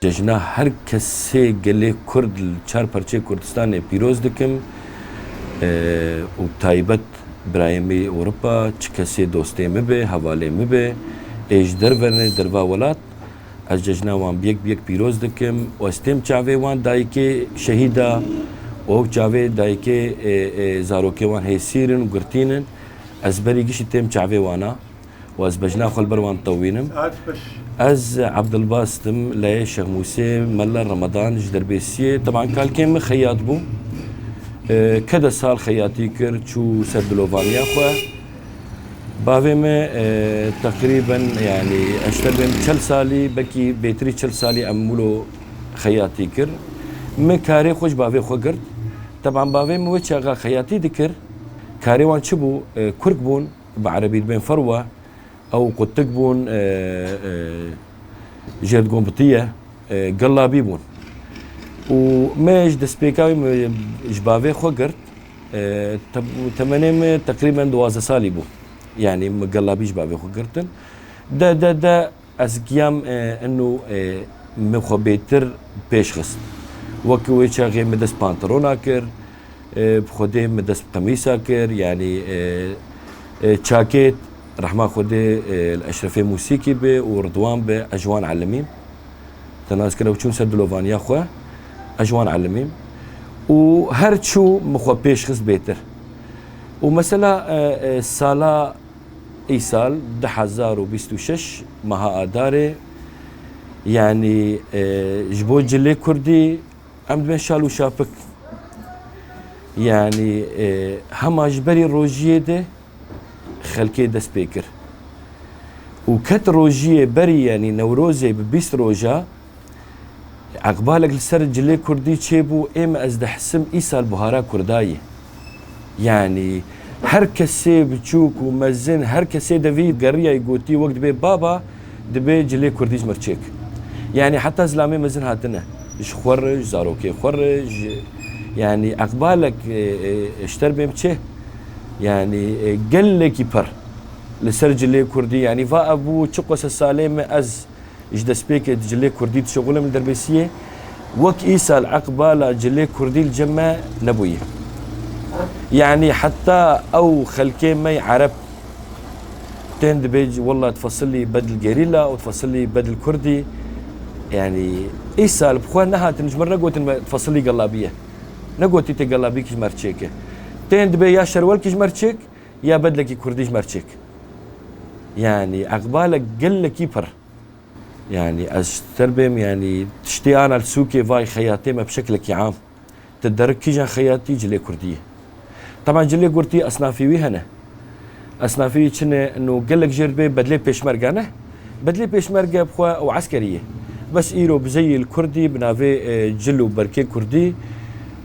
ججنا هر کسی گله کرد چهار پرچه کردستان پیروز دکم و تایبت برایم اروپا چه کسی دوستی مبه حواله مبه ایج درونه دروا ولات از ججنا وان بیک پیروز دکم و استم چاوه وان دایی که شهیدا و چاوه دایی که زاروکی وان هیسیرن و گرتینن از بریگیش تیم چاوه وانا و از بجنا خلبر وان طوینم از عبدالباسطم لا شيخ موسى ملا رمضان جدر بيسيه طبعا كالكيم خياط بو كذا سال خياطي كر شو سردلوفانيا خو باوي تقريبا يعني اشتغل بين 4 سالي بكي بيتري 4 سالي عملو خياطي كر من كاري خوش باوي خو قرد طبعا باوي مو شغال خياطي ذكر كاري وان شبو كرك بون بعربي بين فروه او قطق بون جرد قنبطية قلابي بون وماش دسبيكاوي جبافي خو قرد تمانيم تقريبا 12 سالي بو يعني قلابي جبافي خو قرتن دا ازقيام انه مخو بيتر بيش خست وكوي شاغي مدس بانترونا كر بخودي مدس قميصا كر يعني شاكيت رحمة خودي الأشرفي موسيقي به ورضوان به أجوان علمين تناس كده وشون سردلوفانيا خو أجوان علمين وهرتشو مخو بيش خس بيتر ومثلا سالا اي سال 2026 مها آداري يعني جبو جلي كردي عمد من شالو شابك يعني هما جبري روجيه ده خلكي دست بيكر وكت روجيه بري يعني نوروزي ببيست روجا عقبالك لسر جلي كردي تشيبو اما ازد حسم ايسا البهارا كرداي يعني هر كسي بتشوك ومزن هر كسي دفي قرية يقوتي وقت بي بابا دبي جلي كرديش مرشيك يعني حتى زلامي مزن هاتنا اش خورج زاروكي خورج يعني عقبالك اشتر بيمتشه يعني قال لك يبر لسر جلي كردي يعني فا ابو تشقوس السالم از اجدس بيك جلي كردي شغله من دربسيه وك ايسا العقبه جلي كردي الجمع نبويه يعني حتى او خلكي مي عرب تند بيج والله تفصل لي بدل جريلا وتفصل لي بدل كردي يعني ايسا بخوانها تنجمر نقوت تفصل لي قلابيه نقوت تي قلابيك مرتشيكه تين دبي يا شروال كيش مرتشك يا بدلك كرديش مرتشك يعني عقبالك قل لك يبر يعني استربم يعني تشتي انا السوكي فاي خياطي ما بشكلك عام تدرك كيجان خياطي جلي كرديه طبعا جلي كردي اصنافي وهنا اصنافي كنا انه قال لك جربي بدلي بيشمرقانه بدلي بيشمرقه بخوا وعسكريه بس ايرو بزي الكردي بنافي جلو بركي كردي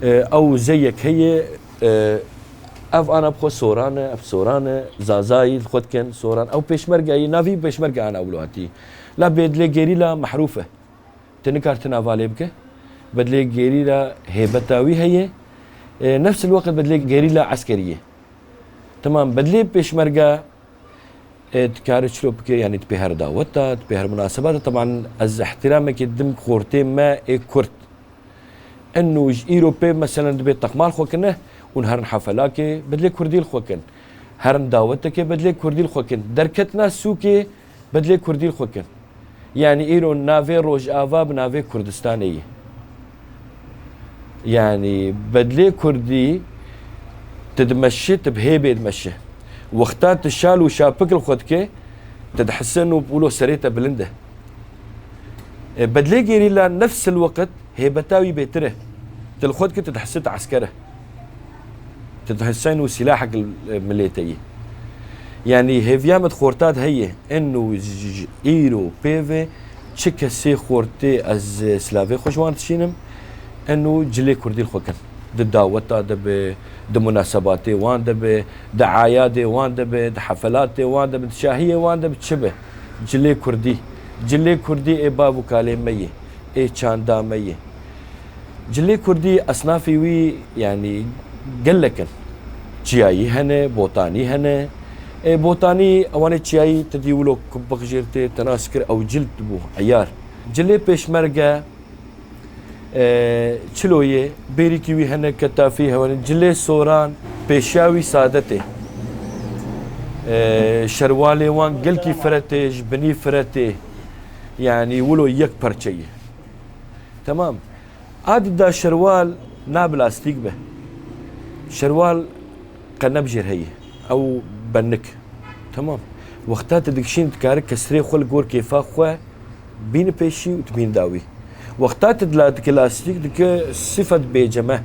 او زيك هي اف انا بخو سورانه اف سورانه زازاي خود كان سوران او بيشمرقه نافي بيشمرقه انا اولواتي لا بدلي جيريلا محروفه تنكارتنا فاليبك بدلي جيريلا هيبتاوي هي نفس الوقت بدلي جيريلا عسكريه تمام بدلي بيشمرقه تكارش بك يعني تبهر دعوتها تبهر مناسبات طبعا از احترامك الدم خورتين ما كرت انه ايروبي مثلا دبي تقمال خوكنه ونهرن حفلاكي بدلي كردي الخوكن هرن دعوتك بدلي كردي الخوكن دركتنا سوكي بدلي كردي الخوكن يعني ايرو نافي روج افا بنافي كردستانيه يعني بدلي كردي تدمشي تبهيبي تمشي وقتات الشال وشابك الخوتكي تدحسن بقولوا سريتا بلنده بدلي جيريلا نفس الوقت هي بتاوي بيتره تلخوتك تدحست عسكره تدحسين وسلاحك المليتيه يعني هيفيامت خورتات هي انه ايرو بيفي تشيك سي خورتي از سلافي خوشوان تشينم انه جلي كردي الخوكن دعوتها د مناسباتي وان د اعيادي وان د حفلاتي وان د شاهيه وان د شبه جلي كردي اي بابو كاليميه اي چاندا ميه جلي كردي اصنافي وي يعني قال لك چياي هنا بوتاني هنا بوتاني اواني چياي تديولو كبخ جيرتي تناسكر او جلد بو عيار جلي بيشمرقة چلوية بيريكي وي هنا كتافي هون جلي سوران بيشاوي سادته شروالي وان قلكي فرته جبني فرته يعني ولو يك برشي تمام عاد دا شروال نابلاستيك به شروال قنب جير هي او بنك تمام وقتها تدكشين تكارك كسري خل جور كيفا خو بين بيشي وتبين داوي وقتها تدلات كلاستيك دك صفة بيجمه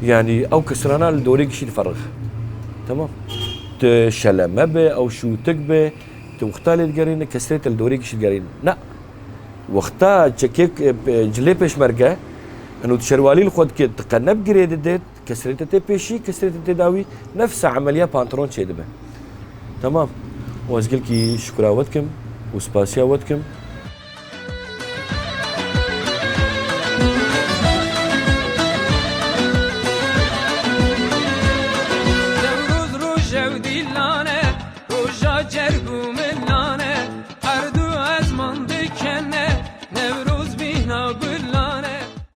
يعني او كسرانا لدوريك شي تفرغ تمام تشلمه به او شو تكبه وقتها تقرين كسرت الدوريك شي تقرين لا وقتها تشكيك جلي بيشمرقه انه تشروالي الخود كي تقنب جريد ديت كسرت تي بيشي كسرت تداوي نفس عمليه بانترون شي دبه تمام وازقلكي شكرا ودكم وسباسيا ودكم روز روجه وديلا